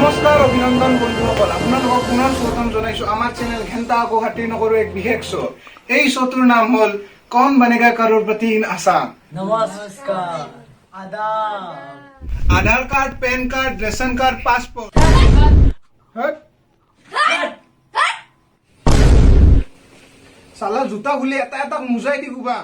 নমস্কাৰ অভিনন্দন বন্ধুসকল আপোনালোকক পুনৰ স্বাগতম জনাইছো আমাৰ চেনেল ঘেণ্টা আকৌ খাতি নকৰো এক বিশেষ শ্ব' এই শ্ব'টোৰ নাম হ'ল কৌন বনেগা কરોড়পতি ইন আসাম। नमस्कार आदाब Aadhaar card PAN card ration card passport চালা জোতা খুলি এটা এটা মুজাই দি গুবা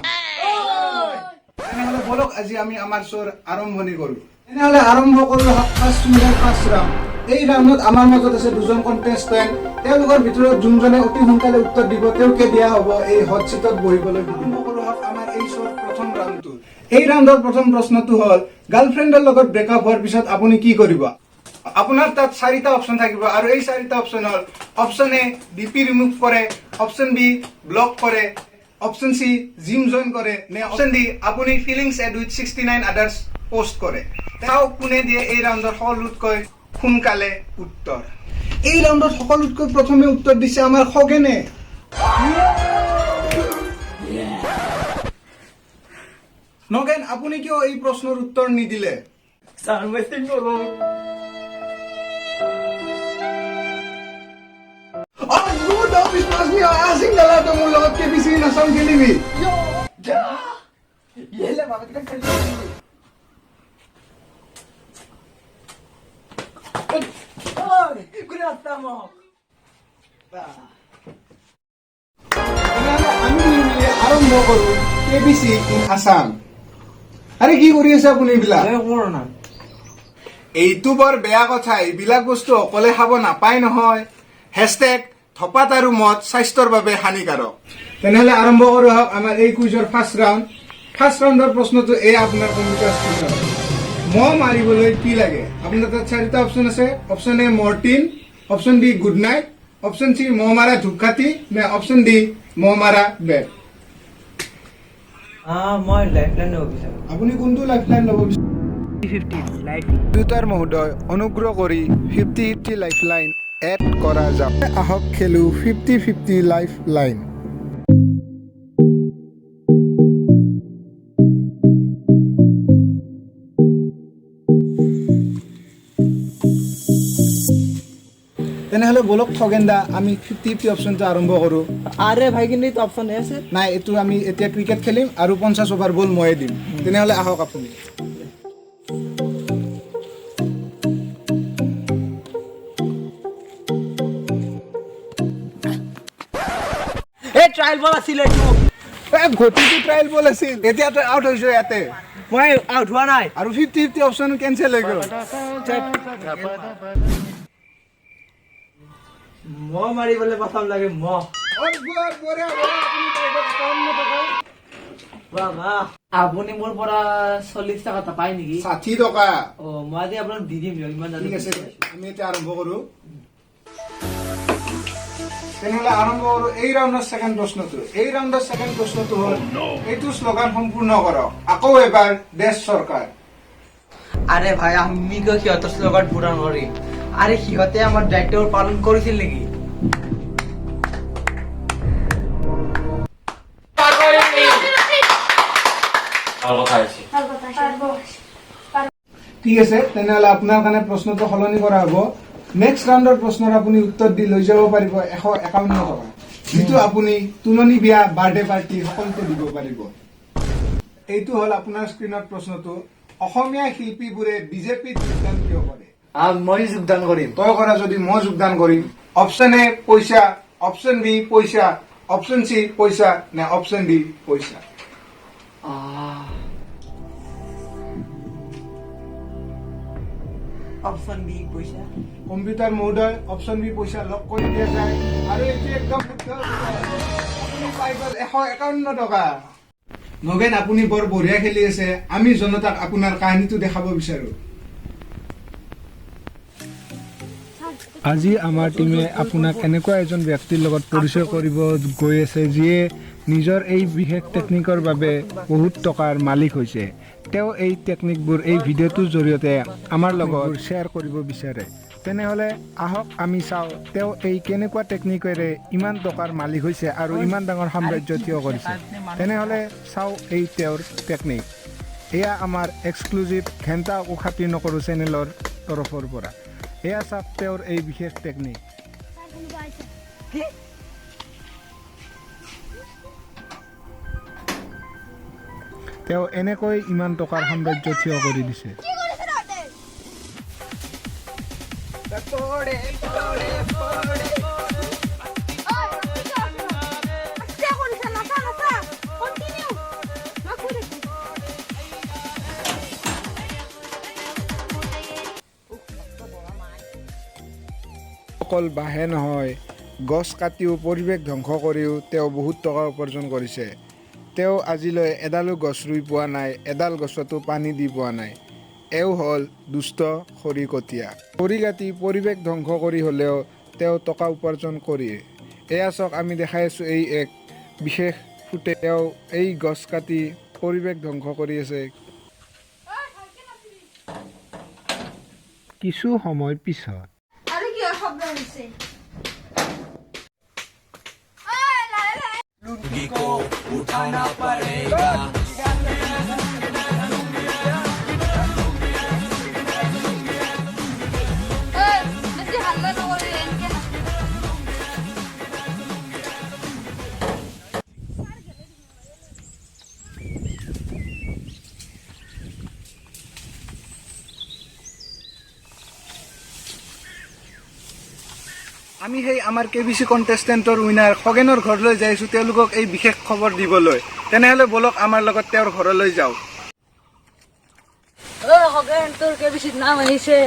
তেনেহ'লে বলক আজি আমি আমাৰ শ্ব'ৰ আৰম্ভণি কৰো। তেনেহ'লে আৰম্ভ কৰো ফাৰ্ষ্ট ৰাউণ্ড। এই ৰাউণ্ডত আমাৰ মাজত আছে দুজন কণ্টেষ্টেণ্ট। তেওঁলোকৰ ভিতৰত যোনজনে অতি সোনকালে উত্তৰ দিব তেওঁকে দিয়া হ'ব এই হট চিটত বহিবলৈ। আৰম্ভ কৰো আমাৰ এই শ্ব'ৰ প্ৰথম ৰাউণ্ডটো। এই ৰাউণ্ডৰ প্ৰথম প্ৰশ্নটো হ'ল গাৰ্লফ্ৰেণ্ডৰ লগত ব্ৰেকআপ হোৱাৰ পিছত আপুনি কি কৰিব? আপোনাৰ তাত চাৰিটা অপশ্যন থাকিব আৰু এই চাৰিটা অপশ্যন হ'ল অপশ্যন এ ডিপি ৰিমুভ কৰে, অপশ্যন বি ব্লক কৰে, অপশ্যন চি জিম জইন কৰে নে অপশ্যন ডি আপুনি feelings add with 69 others post কৰে। তেওঁ কোনে দিয়ে এই ৰাউণ্ডৰ সকলোতকৈ সোনকালে উত্তৰ? এই ৰাউণ্ডত সকলোতকৈ প্ৰথমে উত্তৰ দিছে আমাৰ খগেনে। নগেন আপুনি কিয় এই প্ৰশ্নৰ উত্তৰ নিদিলে? सर मैं सिंगल हूँ মোৰ লগত কেবিচি নাচাম খেলিবি। ये ले बाबा का खेल गुड आफ्टरनून আমি মিলি আৰম্ভ কৰো কেবিচি ইন আসাম। আৰে কি কৰি আছে আপুনি এইবিলাক? कोरोना এইটো বৰ বেয়া কথা। এইবিলাক বস্তু অকলে খাব নাপায় নহয়। হেছটেগ ধপাত আৰু মদ স্বাস্থ্যৰ বাবে হানিকাৰক। তেনেহ'লে আৰম্ভ কৰো হওক আমাৰ এই কুইজৰ ফাৰ্ষ্ট ৰাউণ্ড। ফাৰ্ষ্ট ৰাউণ্ডৰ প্ৰশ্নটো এই আপোনাৰ কম্পিউটাৰ স্ক্ৰীনত। মহ মাৰিবলৈ কি লাগে? আপোনাৰ তাত চাৰিটা অপশ্যন আছে। Option A Mortein, option be good night, option C মহ মাৰা ধূপকাঠি নে অপশ্যন ডি মহ মাৰা বেট। মই লাইফলাইন ল'ব বিচাৰোঁ আপুনি কোনটো লাইফলাইন ল'ব বিচাৰে? 50 লাইফ দুটাৰ মহোদয় অনুগ্ৰহ কৰি 50-50 লাইফলাইন এড কৰা যাওক। আহক খেলো 50-50 লাইফলাইন। তেনেহ'লে বলক খগেন্দা আমি 50-50 অপশ্যনটো আৰম্ভ কৰোঁ। আৰে ভাই কিন্তু তো অপশন আছে নাই, এইটো আমি এতিয়া ক্ৰিকেট খেলিম আৰু 50 অভাৰ বল ময়ে দিম। তেনেহ'লে আহক আপুনি। এই ট্ৰায়াল বল আছিল এইটো ঘটিটো ট্ৰায়েল বল আছিল, এতিয়া তই আউট হৈছ ইয়াতে মই আউট হোৱা নাই আৰু 50-50 অপশ্যন কেনচেল হৈ গ'ল। মহ মাৰিবলৈ প্ৰথম লাগে মহ বাবা আপুনি মোৰ পৰা 40 টকা পায় নেকি? 60 টকা। অ মই আজি আপোনাক দি দিম ইমান ঠিক আছে, আমি এতিয়া আৰম্ভ কৰোঁ। তেনেহ'লে আৰম্ভ কৰোঁ এই ৰাউণ্ডৰ ছেকেণ্ড প্ৰশ্নটো। এই ৰাউণ্ডৰ ছেকেণ্ড প্ৰশ্নটো হ'ল এইটো শ্লোগান সম্পূৰ্ণ কৰক। আকৌ এবাৰ দেশ চৰকাৰ। আৰে ভাই আমি কিয় সিহঁতৰ শ্লোগান পূৰণ কৰিম? আৰে সিহঁতে আমাৰ দায়িত্ব পালন কৰিছিল নেকি? ঠিক আছে, তেনেহ'লে আপোনাৰ কাৰণে প্ৰশ্নটো সলনি কৰা হ'ব। নেক্সট ৰাউণ্ডৰ প্ৰশ্নৰ আপুনি উত্তৰ দি লৈ যাব পাৰিব 151 টকা, যিটো আপুনি তুলনি বিয়া, বাৰ্থডে পাৰ্টি সকলোতে দিব পাৰিব। এইটো হ'ল আপোনাৰ স্ক্ৰীনত প্ৰশ্নটো। অসমীয়া শিল্পীবোৰে বিজেপিত যোগদান কিয় কৰে? মই যোগদান কৰিম তই কৰা যদি মই যোগদান কৰিম। অপশ্যন এ পইচা, অপশ্যন বি পইচা, অপশ্যন চি পইচা নে অপশ্যন ডি পইচা। অপশ্যন বি পইচা কম্পিউটাৰ মহোদয় অপশ্যন বি পইচা লক কৰি দিয়া যায় আৰু এইটো একদম শুদ্ধ উত্তৰ। আপুনি পাই গ'ল 151 টকা। নগেন আপুনি বৰ বঢ়িয়া খেলি আছে। আমি জনতাক আপোনাৰ কাহিনীটো দেখাব বিচাৰো। আজি আমাৰ টিমে আপোনাক এনেকুৱা এজন ব্যক্তিৰ লগত পৰিচয় কৰিব গৈ আছে যিয়ে নিজৰ এই বিশেষ টেকনিকৰ বাবে বহুত টকাৰ মালিক হৈছে। তেওঁ এই টেকনিকবোৰ এই ভিডিঅ'টোৰ জৰিয়তে আমাৰ লগত শ্বেয়াৰ কৰিব বিচাৰে। তেনেহ'লে আহক আমি চাওঁ তেওঁ এই কেনেকুৱা টেকনিকেৰে ইমান টকাৰ মালিক হৈছে আৰু ইমান ডাঙৰ সাম্ৰাজ্য থিয় কৰিছে। তেনেহ'লে চাওঁ এই তেওঁৰ টেকনিক। এয়া আমাৰ এক্সক্লুজিভ ঘেণ্টা আকৌ খাতি নকৰোঁ চেনেলৰ তৰফৰ পৰা। এয়া চাওক তেওঁৰ এই বিশেষ টেকনিক। কি তেওঁ এনেকৈ ইমান টকাৰ সাম্ৰাজ্য থিয় কৰি দিছে। অকল বাঁহে নহয়, গছ কাটিও পৰিৱেশ ধ্বংস কৰিও তেওঁ বহুত টকা উপাৰ্জন কৰিছে। তেওঁ আজিলৈ এডালো গছ ৰুই পোৱা নাই, এডাল গছতো পানী দি পোৱা নাই। এওঁ হ'ল দুষ্ট খৰিকটীয়া। খৰি কাটি পৰিৱেশ ধ্বংস কৰি হ'লেও তেওঁ টকা উপাৰ্জন কৰি। এয়া চাওক, আমি দেখাই আছোঁ এই এক বিশেষ ফুটে। তেওঁ এই গছ কাটি পৰিৱেশ ধ্বংস কৰি আছে। কিছু সময় পিছত আমি সেই আমাৰ KBC কণ্টেষ্টেণ্টৰ উইনাৰ খগেনৰ ঘৰলৈ যাই আছোঁ তেওঁলোকক এই বিশেষ খবৰ দিবলৈ। তেনেহ'লে বলক আমাৰ লগত তেওঁৰ ঘৰলৈ যাওঁ। খগেন, তোৰ KBCত নাম আহিছে।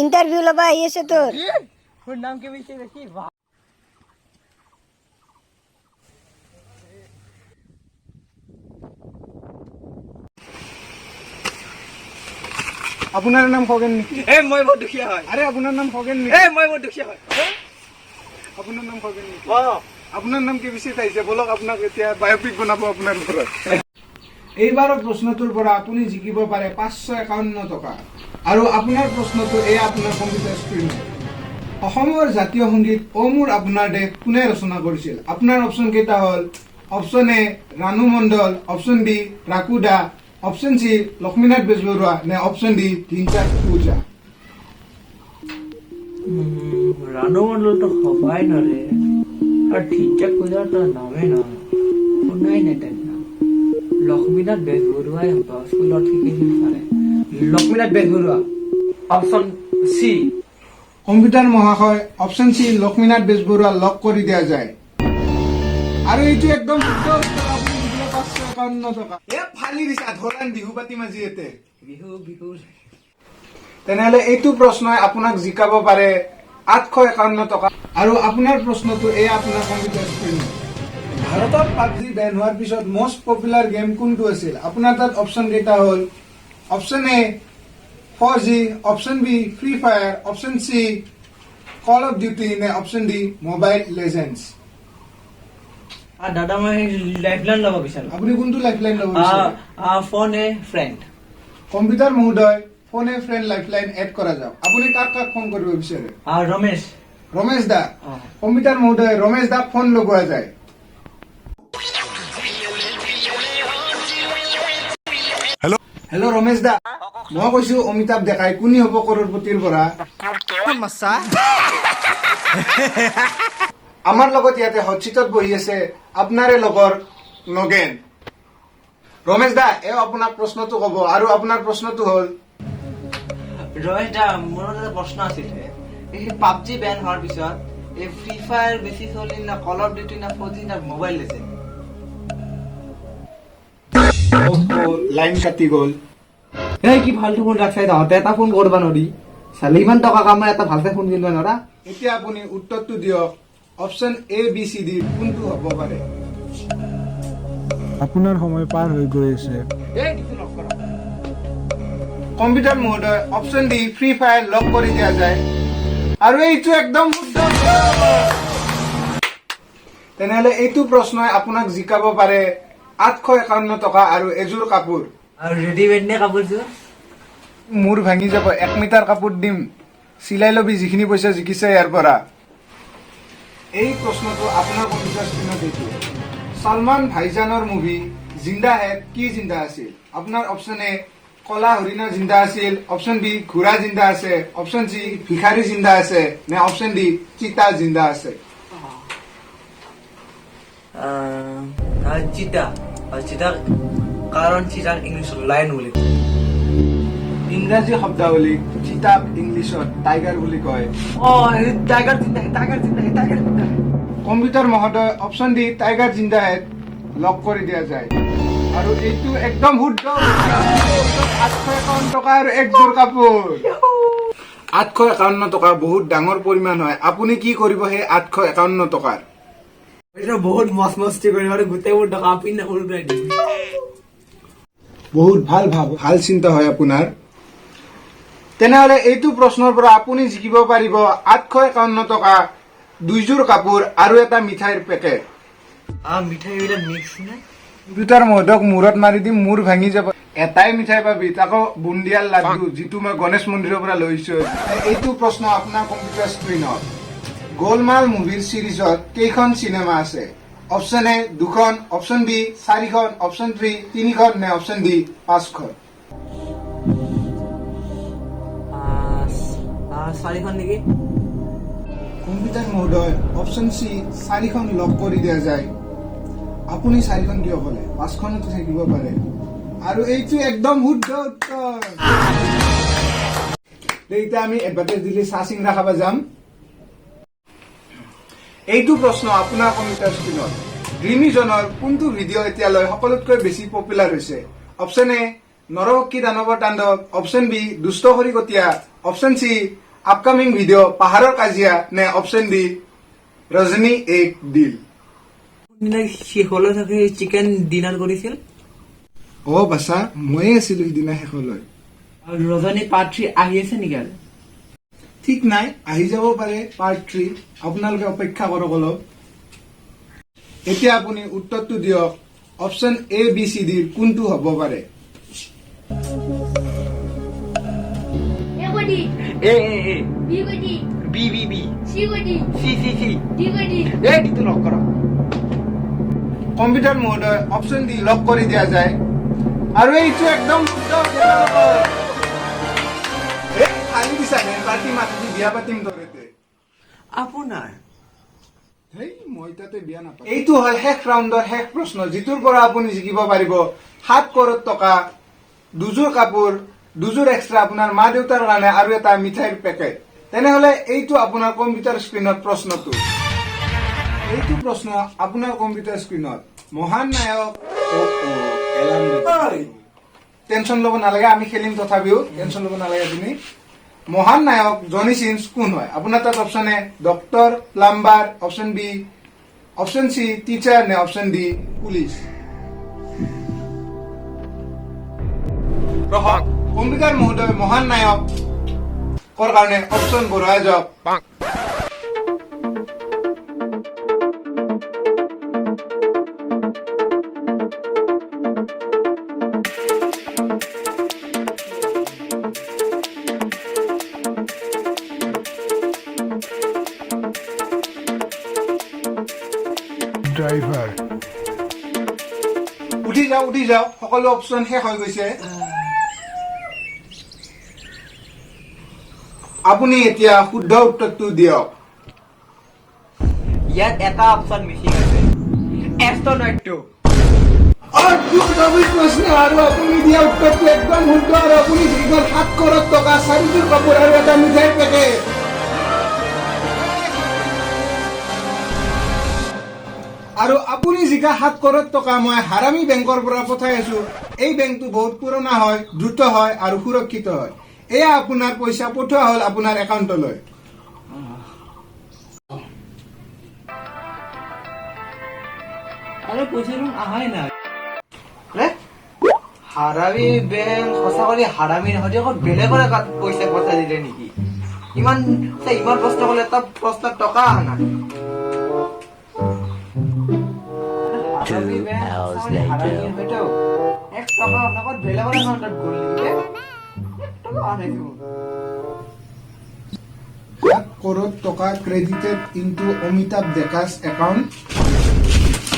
ইন্টাৰভিউ লবা আহি আছে তোৰ। মোৰ নাম কি বেছি দেখি আপোনাৰ নাম খগেন নেকি? মই বহুত দুখীয়া হয়। আৰে আপোনাৰ নাম খগেন নেকি? মই বহুত দুখীয়া হয়। আপোনাৰ নাম খগেন নেকি? আপোনাৰ নাম KBCত আহিছে, বলক আপোনাক এতিয়া বায়'পিক বনাব আপোনাৰ ঘৰত। এইবাৰৰ প্ৰশ্নটোৰ পৰা আপুনি জিকিব পাৰে 551 টকা। আৰু আপোনাৰ প্ৰশ্নটো এয়া আপোনাৰ কম্পিউটাৰ স্ক্ৰীণত। অসমৰ জাতীয় সংগীত অ মোৰ আপোনাৰ দেশ কোনে ৰচনা কৰিছিল? আপোনাৰ অপশ্যন কেইটা হ'ল option A Ranu Mondal, option B Raku da, option C Lakshminath Bezbaroa নে অপশ্যন ডি ধিনচাঁদ পূজা। রানু মন্ডল তো হবাই নরে, আর ঠিকঠাক পূজার তো নামে না, শুনাই নাই তার নাম। লক্ষ্মীনাথ বেজবৰুৱাই স্কুলত শিকিছিল পাৰে। Lakshminath Bezbaroa, option C. Computer মহাশয়, option C Lakshminath Bezbaroa lock কৰি দিয়া যায়। আৰু এইটো একদম শুদ্ধ উত্তৰ। আপুনি জিকিলে 551 টকা। ফালি দিছে আধৰান বিহু পাতি মাজি এতে। বিহু তেনেহলে এইটো প্ৰশ্নই আপোনাক জিকাব পাৰে 851 টকা। আৰু আপোনাৰ প্ৰশ্নটো এয়া আপোনাৰ কম্পিউটাৰ স্ক্ৰীণত। ভাৰতত PUBG বেন হোৱাৰ পিছত মষ্ট পপুলাৰ গেম কোনটো আছিল? আপোনাৰ তাত অপশ্যন কেইটা হ'ল option A 4G, option B Free Fire, option C Call of Duty নে অপশ্যন ডি মোবাইল লেজেণ্ডছ। দাদা মই লাইফলাইন ল'ব বিচাৰো। আপুনি কোনটো লাইফলাইন ল'ব বিচাৰে? ফোন এ ফ্ৰেণ্ড। কম্পিউটাৰ মহোদয়, ফোন এ ফ্ৰেণ্ড লাইফলাইন এড কৰা যাওক। আপুনি কাক কাক ফোন কৰিব বিচাৰে? ৰমেশ। ৰমেশ দা। কম্পিউটাৰ মহোদয়, ৰমেশ দাক ফোন লগোৱা যায়। হেল্ল' ৰমেশ দা, মই কৈছো অমিতাভ ডেকাই কোনি হ'ব কৰোড়পতিৰ পৰা। আমাৰ লগত ইয়াতে হটচিটত বহি আছে আপোনাৰে লগৰ নগেন। ৰমেশ দা, এওঁ আপোনাক প্ৰশ্নটো ক'ব আৰু আপোনাৰ প্ৰশ্নটো হ'ল ৰমেশ দা, মোৰ এটা প্ৰশ্ন আছিলে। এই PUBG বেন হোৱাৰ পিছত এই ফ্ৰী ফায়াৰ বেছি চলিল না কল অফ ডিউটি না 4G না মোবাইল লেজেণ্ড? লাইন কাটি গ'ল। এই কি ফাল্টু ফোন ৰাখছাই, তহঁতে এটা ফোন কৰিব নোৱাৰি? চালি ইমান টকা কামাই এটা ভালকে ফোন কিনিব নোৱাৰা? এতিয়া আপুনি উত্তৰটো দিয়ক, option A B C D কোনটো হ'ব পাৰে? আপোনাৰ সময় পাৰ হৈ গৈ আছে। কম্পিউটাৰ মহোদয়, অপশ্যন ডি ফ্ৰী ফায়াৰ লক কৰি দিয়া যায়। আৰু এইটো একদম শুদ্ধ। তেনেহলে এইটো প্ৰশ্নই আপোনাক জিকাব পাৰে 851 টকা আৰু এযোৰ কাপোৰ। আৰু ৰেডিমেড নে কাপোৰযোৰ? মূৰ ভাঙি যাব, 1 মিটাৰ কাপোৰ দিম, চিলাই লবি যিখিনি পইচা জিকিছে ইয়াৰ পৰা। এই প্ৰশ্নটো আপোনাৰ কম্পিউটাৰ স্ক্ৰীণত এইটো। সলমান ভাইজানৰ মুভি জিন্দা হে কি জিন্দা আছিল? আপোনাৰ অপশ্যন এ কলা হৰিণা জিন্দা আছিল, অপশ্যন বি ঘোঁৰা জিন্দা আছে, অপশ্যন চি ভিখাৰী জিন্দা আছে, নে অপশ্যন ডি চিতা জিন্দা আছে? চিতা চিতা কাৰণ চিতাক ইংলিছত লাইন বুলি কয়। ইংৰাজী শব্দাৱলী চিতাক ইংলিছত টাইগাৰ বুলি কয়। টাইগাৰ জিন্দা টাইগাৰ জিন্দা টাইগাৰ জিন্দা। কম্পিউটাৰ মহোদয় অপশ্যন ডি টাইগাৰ জিন্দা হেড লক কৰি দিয়া যায় আৰু এইটো একদম শুদ্ধ। 851 টকা আৰু একযোৰ কাপোৰ। 851 টকা বহুত ডাঙৰ পৰিমাণ হয়। আপুনি কি কৰিব সেই 851 টকাৰ? এটা বহুত মস্তি কৰি আৰু গোটেইবোৰ টকা পিন উৰুৱাই দিম। বহুত ভাল চিন্তা হয় আপোনাৰ। তেনেহলে এইটো প্ৰশ্নৰ পৰা আপুনি জিকিব পাৰিব 851 টকা, 2যোৰ কাপোৰ আৰু এটা মিঠাইৰ পেকেট। মিঠাই বিলাক মিক্স নে? কম্পিউটাৰ মহোদয়ক মূৰত মাৰি দিম, মূৰ ভাঙি যাব। এটাই মিঠাই পাবি, তাকো বুন্দিয়াৰ লাড্ডু, যিটো মই গণেশ মন্দিৰৰ পৰা লৈছো। এইটো প্ৰশ্ন আপোনাৰ কম্পিউটাৰ স্ক্ৰীনত। গোলমাল মুভিৰ চিৰিজত কেইখন চিনেমা আছে? অপশ্যন এ 2খন, অপশ্যন বি 4খন, অপশ্যন 3খন, নে অপশ্যন ডি 5খন? 4খন নেকি? কম্পিউটাৰ মহোদয় অপশ্যন চি 4খন লক কৰি দিয়া যায়। আপুনি 4খন কিয় ক'লে? 5খনতো থাকিব পাৰে। আৰু এইটো একদম শুদ্ধ উত্তৰ। এতিয়া আমি এডভাৰটাইজ দিলে চাহ চিংৰা খাব যাম। এইটো প্ৰশ্ন আপোনাৰ কম্পিউটাৰ স্ক্ৰীনত। ড্ৰিমিজনৰ কোনটো ভিডিঅ' এতিয়ালৈ সকলোতকৈ বেছি পপুলাৰ হৈছে? অপশ্যন এ নৰহক্ষী দানৱৰ তাণ্ডৱ, অপশ্যন বি দুষ্ট খৰিকটীয়া, অপশ্যন চি আপকামিং ভিডিঅ' পাহাৰৰ কাজিয়া, নে অপশ্যন ডি ৰজনী এক দিল? শেষলৈ থাকে চিকেন ডিনাৰ কৰিছিল। বাছা ময়ে আছিলো সিদিনা শেষলৈ। আৰু ৰজনী পাৰ্ট 3 আহি আছে নেকি? আৰু ঠিক নাই, আহি যাব পাৰে পাৰ্ট 3। আপোনালোকে অপেক্ষা কৰক অলপ। এতিয়া আপুনি উত্তৰটো দিয়ক, অপশ্যন এ বি চি ডিৰ কোনটো হ'ব পাৰে? A B B B C ডিটো লক কৰা। কম্পিউটাৰ মহোদয় অপশ্যন ডি লক কৰি দিয়া যায় আৰু এইটো একদম শুদ্ধ। খালি দিছা পাৰ্টি মাতি বিয়া পাতিম ধৰেতে আপোনাৰ মই তাতে বিয়া নাপাওঁ। এইটো হয় শেষ ৰাউণ্ডৰ শেষ প্ৰশ্ন, যিটোৰ পৰা আপুনি জিকিব পাৰিব 7 কৰোৰ টকা, 2যোৰ কাপোৰ, 2যোৰ এক্সট্ৰা আপোনাৰ মা দেউতাৰ কাৰণে আৰু এটা মিঠাইৰ পেকেট। তেনেহলে এইটো আপোনাৰ কম্পিউটাৰ স্ক্ৰীনত প্ৰশ্নটো। এইটো প্ৰশ্ন আপোনাৰ কম্পিউটাৰ স্ক্ৰীনত। মহান নায়ক টেনচন ল'ব নালাগে, আমি খেলিম তথাপিও টেনচন ল'ব নালাগে আপুনি। মহান নায়ক জনি চিন্স কোন হয়? আপোনাৰ তাত option A doctor, plumber, option B, option C teacher, নে অপশ্যন ডি পুলিচ? কম্পিউটাৰ মহোদয় মহান নায়ক কাৰণে অপশ্যন বঢ়াই যাওক। ড্ৰাইভাৰ উঠি যাওক, সকলো অপশ্যন শেষ হৈ গৈছে। আপুনি এতিয়া শুদ্ধ উত্তৰটো দিয়ক। ইয়াত এটা অপশ্যন মিচিং আছে, এষ্ট্ৰনইটটো। প্ৰশ্ন আৰু আপুনি দিয়া উত্তৰটো একদম শুদ্ধ আৰু আপুনি যিখন 7 কৰোৰ টকা, 4যোৰ কাপোৰ আৰু এটা মিঠাইৰ পেকেট। আৰু আপুনি জিকা 7 কৰোৰ টকা মই হাৰামী বেংকৰ পৰা পঠাই আছো। এই বেংকটো বহুত পুৰণা হয়, দ্ৰুত হয় আৰু সুৰক্ষিত হয়। এয়া আপোনাৰ পইচা পঠোৱা হল আপোনাৰ একাউণ্টলৈ। আৰে পয়সা আহাই না হাৰামি বেংক সঁচা কৰি হাৰামি নহয়, অকল বেলেগৰ একাউণ্ট পইচা পঠাই দিলে নেকি? ইমান প্ৰশ্ন কৰিলে এটা প্ৰশ্ন টকা অহা নাই। হাৰামি বেংক হাৰামি হয়তো 1 টকা অকল বেলেগৰ একাউণ্টত গ'ল নেকি? 1 টকা অহা নাই। 7 কৰোৰ টকা ক্ৰেডিটেড ইনটু অমিতাভ ডেকাস একাউণ্ট।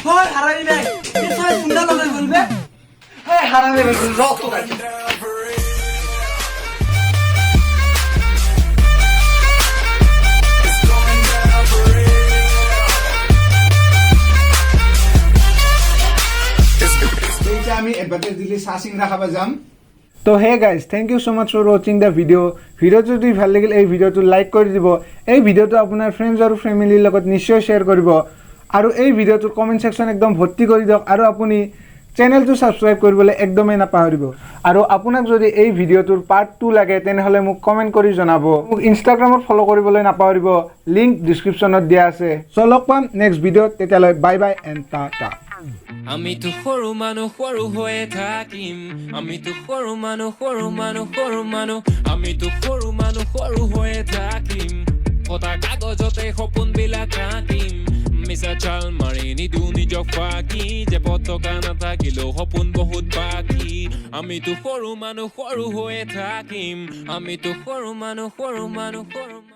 হয় হারামি বেংক, এই সবাই গুন্ডা লগাই বলবে। হ্যাঁ হারামি বেংক রক্ত কাটছে। বাতে দিলি চাহ চিংৰা খাব যাম তো hey guys thank you so much for ৱাচিং দ্য ভিডিঅ'টো যদি ভাল লাগিল এই ভিডিঅ'টো লাইক কৰি দিব এই ভিডিঅ'টো আপোনাৰ ফ্ৰেণ্ডছ আৰু ফেমিলিৰ লগত নিশ্চয় শ্বেয়াৰ কৰিব আৰু এই ভিডিঅ'টোৰ কমেণ্ট ছেকশ্যন একদম ভৰ্তি কৰি দিয়ক আৰু আপুনি চেনেলটো ছাবস্ক্ৰাইব কৰিবলৈ একদমেই নাপাহৰিব আৰু আপোনাক যদি এই ভিডিঅ'টোৰ পাৰ্ট 2 লাগে তেনেহ'লে মোক কমেণ্ট কৰি জনাব মোক ইনষ্টাগ্ৰামত ফ'ল' কৰিবলৈ নাপাহৰিব লিংক ডিছক্ৰিপশ্যনত দিয়া আছে চ' লগ পাম নেক্সট ভিডিঅ'ত তেতিয়ালৈ বাই বাই এণ্ড টাটা আমি তো সৰু মানুহ সৰু হৈয়ে থাকিম আমি তো সৰু মানুহ সৰু মানুহ সৰু মানুহ আমি তো সৰু মানুহ সৰু হৈয়ে থাকিম কটা কাগজতে সপোনবিলাক আঁকিম মিছা চাল মাৰি নিদিওঁ নিজক ফাঁকি যে পতকা নাথাকিলেও সপোন বহুত বাকী আমি তো সৰু মানুহ সৰু হৈয়ে থাকিম আমি তো সৰু মানুহ সৰু মানুহ সৰু